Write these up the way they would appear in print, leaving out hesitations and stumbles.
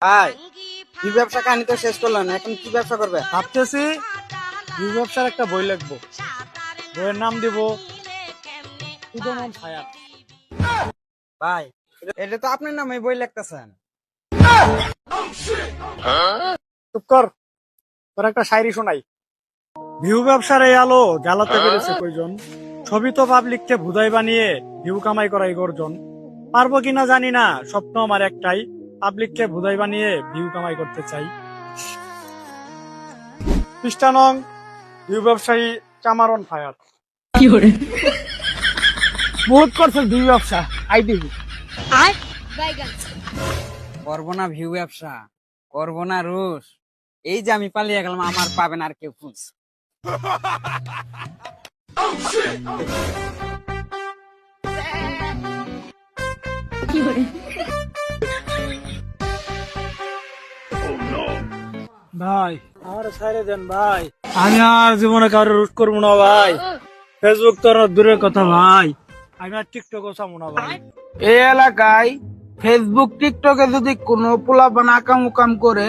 ভাই, কি ব্যবসা কাহিনী তো শেষ করলেন, এখন কি ব্যবসা করবে? ভাবতেছি বই ব্যবসার একটা বই লিখবো। বইয়ের নাম দিব সুদমন ছায়া। ভাই, এটা তো আপনার নামে বই লিখতেছেন। চুপ কর, তোর একটা শায়রি শোনাই। ভিউ ব্যবসার এই আলো জ্বালাতে পেরেছে কয়জন, ছবি তো পাবলিককে ভুদাই বানিয়ে ভিউ কামাই করাই গর্জন। পারবো কিনা জানি না, স্বপ্ন আমার একটাই, পাবলিককে ভুদাই বানিয়ে ভিউ কামাই করতে চাই। খ্রিস্টানং ভিউ ব্যবসায়ী চামারন ফায়ার। বহুত করছে ভিউ ব্যবসা, আই দিবি। করবো না ভিউ ব্যবসা, করবো না রুশ। এই যে আমি পালিয়ে গেলাম, আমার পাবেন আর কেউ খুঁজ। ভাই আমার ছাইরে দেন ভাই, আমি আর জীবনে কারো রুট করবো না ভাই। ফেসবুক তো দূরের কথা ভাই, আমি আর টিকটকও চাবো না ভাই। এই এলাকায় ফেসবুক টিকটকে যদি কোনো পোলাপান আকাম উকাম করে,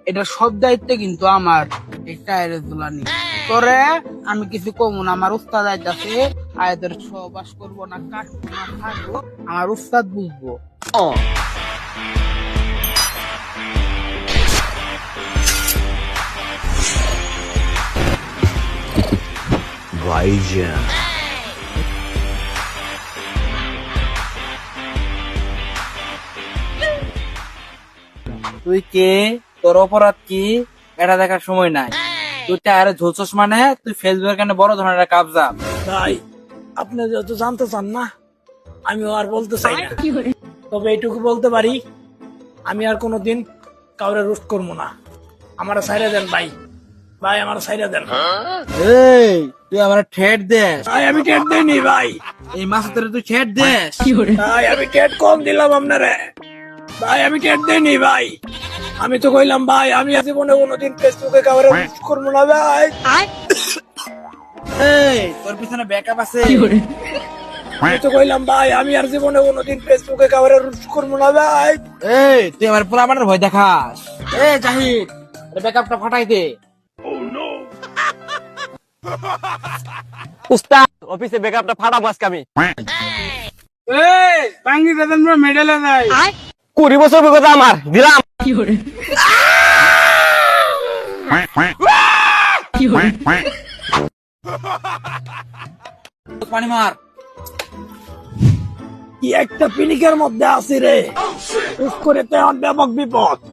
এটা সব দায়িত্ব কিন্তু আমার। এই টায়ারে দুলানি তোরে আমি কিছু কমু না, আমার উস্তাদ আইতাছে, আয়দের সহবাস করবো না, কাটবো না, থাকবো, আমার উস্তাদ বুঝবো। তুই কে, তোর অপরাধ কি, এটা দেখার সময় নাই। তুই টায়ারে ঝুলছস মানে তুই ফেসবুকের কেন বড় ধরনের কাবজা। ভাই আপনি যেহেতু জানতে চান না, আমিও আর বলতে চাই না, তবে এইটুকু বলতে পারি, আমি আর কোনোদিন কাউরে রুস্ট করবো না। আমার ছাইরে দেন ভাই, ভাই আমার ছাইরে দেন। এই তুই আমার ঠেট দেস, ভাই আমি টেট দেইনি ভাই, এই মাসে তোরে তুই ঠেট দেস। ভাই আমি টেট কম দিলাম আপনারে, ভাই আমি টেট দেইনি ভাই। আমি তো কইলাম ভাই আমি জীবনে কোনোদিন ফেসবুকে কাউরে রুস্ট করবো না ভাই। এই তোর পিছনে ব্যাকআপ আছে। আমি তো কইলাম ভাই আমি আর জীবনে কোনোদিন ফেসবুকে কাউরে রুস্ট করবো না ভাই। এই তুই আমার পোলাপানের ভয় দেখাস। এই জাহিদ, ব্যাকআপটা ফাটাই দে। উস্তাদ অফিসে ব্যাকআপটা ফাটাবো আজকে আমি। এই পাঙ্গি দাদন মেডেলে নাই 20 বছর অভিজ্ঞতা আমার, দিলাম। পানি মার। কি একটা পিনিকের মধ্যে আছি রে, উফ করে তো এখন ব্যাপক বিপদ।